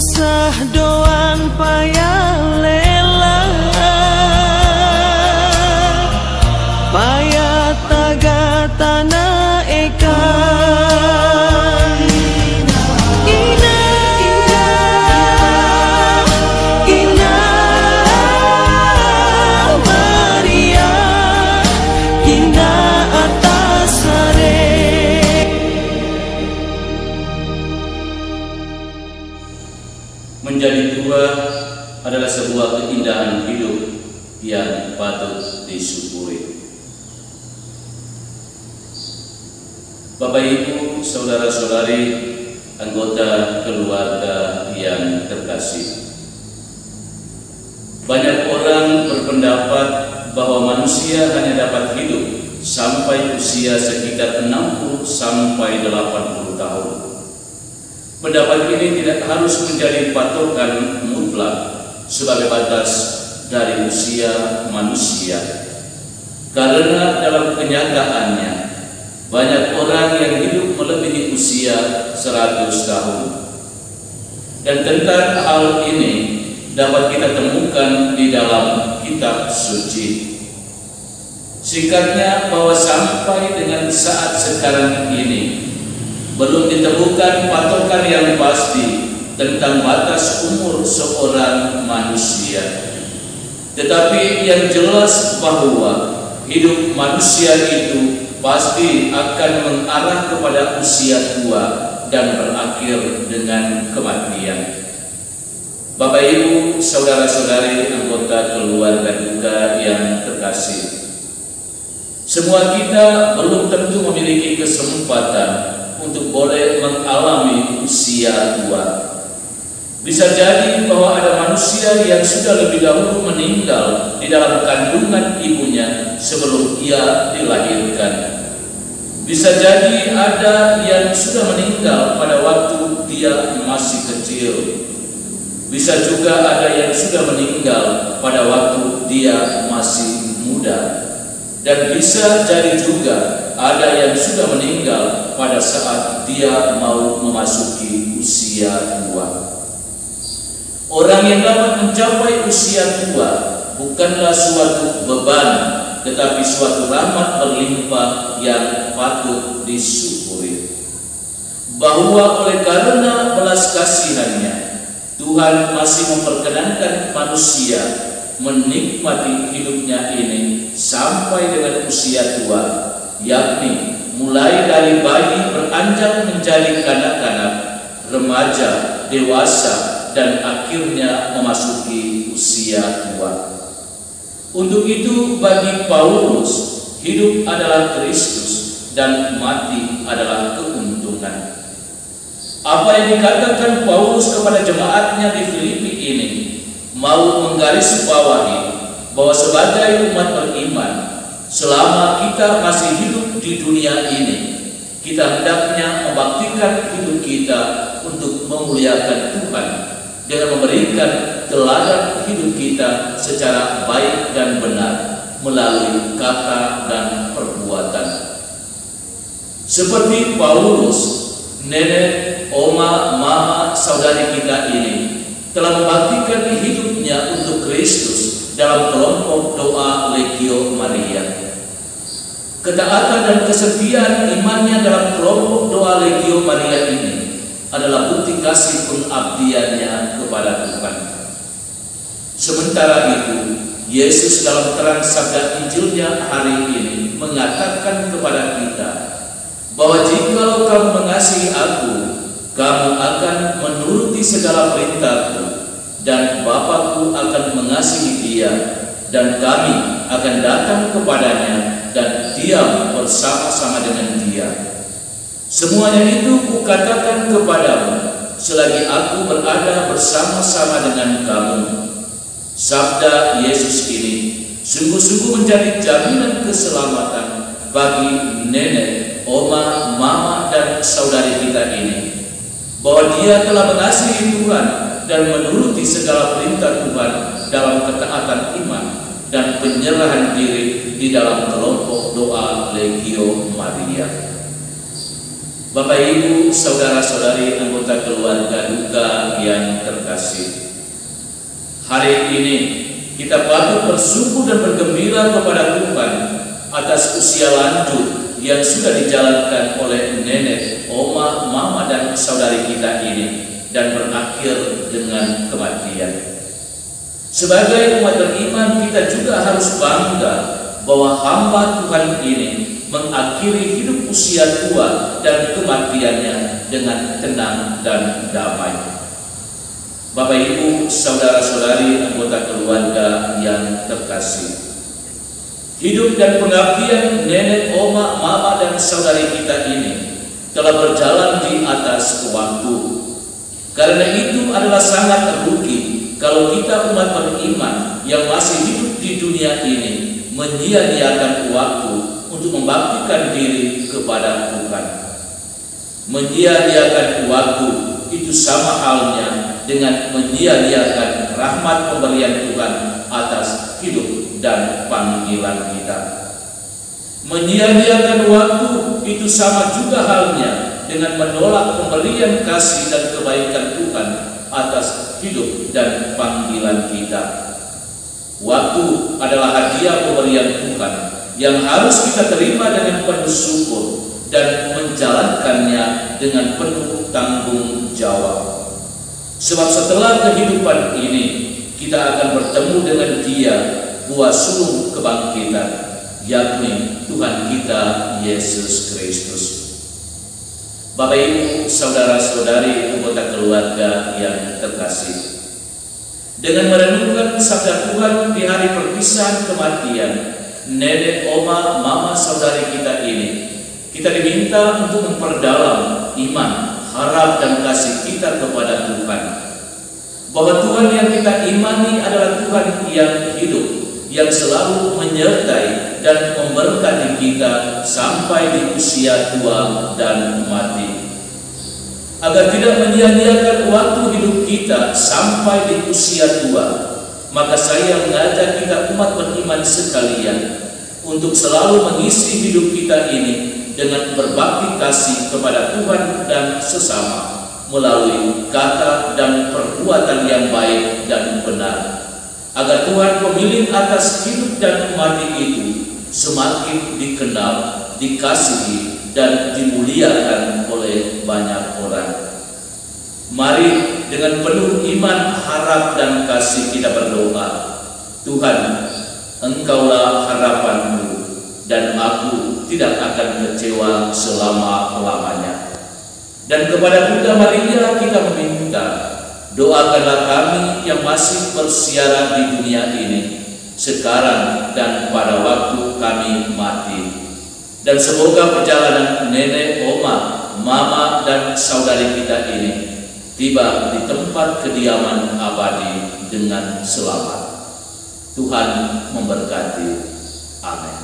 Sah doang payah lela, payah taga tanah eka. Ina, Ina Maria, Ina atas sare. Menjadi tua adalah sebuah keindahan hidup yang patut disyukuri. Bapak Ibu, saudara-saudari, anggota keluarga yang terkasih. Banyak orang berpendapat bahwa manusia hanya dapat hidup sampai usia sekitar 60 sampai 80 tahun. Pendapat ini tidak harus menjadi patokan mutlak sebagai batas dari usia manusia, karena dalam kenyataannya banyak orang yang hidup melebihi usia 100 tahun. Dan tentang hal ini dapat kita temukan di dalam kitab suci. Singkatnya bahwa sampai dengan saat sekarang ini belum ditemukan patokan yang pasti tentang batas umur seorang manusia. Tetapi yang jelas bahwa hidup manusia itu pasti akan mengarah kepada usia tua dan berakhir dengan kematian. Bapak Ibu, saudara-saudari, anggota keluarga juga yang terkasih, semua kita belum tentu memiliki kesempatan untuk boleh mengalami usia tua. Bisa jadi bahwa ada manusia yang sudah lebih dahulu meninggal di dalam kandungan ibunya sebelum ia dilahirkan. Bisa jadi ada yang sudah meninggal pada waktu dia masih kecil. Bisa juga ada yang sudah meninggal pada waktu dia masih muda. Dan bisa jadi juga ada yang sudah meninggal pada saat dia mau memasuki usia tua. Orang yang dapat mencapai usia tua bukanlah suatu beban, tetapi suatu rahmat berlimpah yang patut disyukuri. Bahwa oleh karena belas kasihannya, Tuhan masih memperkenankan manusia menikmati hidupnya ini sampai dengan usia tua, yakni mulai dari bayi beranjak menjadi kanak-kanak, remaja, dewasa, dan akhirnya memasuki usia tua. Untuk itu bagi Paulus, hidup adalah Kristus dan mati adalah keuntungan. Apa yang dikatakan Paulus kepada jemaatnya di Filipi ini mau menggarisbawahi bahwa sebagai umat beriman, selama kita masih hidup di dunia ini, kita hendaknya membaktikan hidup kita untuk memuliakan Tuhan dengan memberikan teladan hidup kita secara baik dan benar melalui kata dan perbuatan. Seperti Paulus, nenek, oma, mama, saudari kita ini telah membaktikan hidupnya untuk Kristus dalam kelompok doa Legio Maria. Ketaatan dan kesetiaan imannya dalam kelompok doa Legio Maria ini adalah bukti kasih pengabdiannya kepada Tuhan. Sementara itu, Yesus dalam terang sabda Injilnya hari ini mengatakan kepada kita bahwa jikalau kamu mengasihi Aku, kamu akan menuruti segala perintahku, dan Bapa-Ku akan mengasihi dia, dan kami akan datang kepadanya dan diam bersama-sama dengan dia. Semuanya itu Kukatakan kepadamu selagi Aku berada bersama-sama dengan kamu. Sabda Yesus ini sungguh-sungguh menjadi jaminan keselamatan bagi nenek, oma, mama, dan saudari kita ini, bahwa dia telah mengasihi Tuhan dan menuruti segala perintah Tuhan dalam ketaatan iman dan penyerahan diri di dalam kelompok doa Legio Maria. Bapak Ibu, saudara-saudari anggota keluarga duka yang terkasih, hari ini kita patut bersyukur dan bergembira kepada Tuhan atas usia lanjut yang sudah dijalankan oleh nenek, oma, mama, dan saudari kita ini dan berakhir dengan kematian. Sebagai umat beriman, kita juga harus bangga bahwa hamba Tuhan ini mengakhiri hidup usia tua dan kematiannya dengan tenang dan damai. Bapak Ibu, saudara-saudari anggota keluarga yang terkasih, hidup dan pengabdian nenek, oma, mama, dan saudari kita ini telah berjalan di atas waktu. Karena itu adalah sangat rugi kalau kita umat beriman yang masih hidup di dunia ini menyia-nyiakan waktu untuk membaktikan diri kepada Tuhan. Menyia-nyiakan waktu itu sama halnya dengan menyia-nyiakan rahmat pemberian Tuhan atas hidup dan panggilan kita. Menyia-nyiakan waktu itu sama juga halnya dengan menolak pemberian kasih dan kebaikan Tuhan atas hidup dan panggilan kita. Waktu adalah hadiah pemberian Tuhan yang harus kita terima dengan penuh syukur dan menjalankannya dengan penuh tanggung jawab. Sebab setelah kehidupan ini kita akan bertemu dengan Dia, buah sulung kebangkitan, yakni Tuhan kita Yesus Kristus. Bapak Ibu, saudara-saudari anggota keluarga yang terkasih, dengan merenungkan sabda Tuhan di hari perpisahan kematian nenek, oma, mama, saudari kita ini, kita diminta untuk memperdalam iman, harap, dan kasih kita kepada Tuhan. Bahwa Tuhan yang kita imani adalah Tuhan yang hidup, yang selalu menyertai dan memberkati kita sampai di usia tua dan mati. Agar tidak menyia-nyiakan waktu hidup kita sampai di usia tua, maka saya mengajak kita umat beriman sekalian untuk selalu mengisi hidup kita ini dengan berbakti kasih kepada Tuhan dan sesama melalui kata dan perbuatan yang baik dan benar, agar Tuhan pemilik atas hidup dan mati itu semakin dikenal, dikasihi, dan dimuliakan oleh banyak orang. Mari dengan penuh iman, harap, dan kasih kita berdoa. Tuhan, Engkaulah harapanku, dan aku tidak akan kecewa selama-lamanya. Dan kepada Bunda Maria kita meminta, doakanlah kami yang masih bersiaran di dunia ini, sekarang dan pada waktu kami mati. Dan semoga perjalanan nenek, oma, mama, dan saudari kita ini tiba di tempat kediaman abadi dengan selamat. Tuhan memberkati. Amin.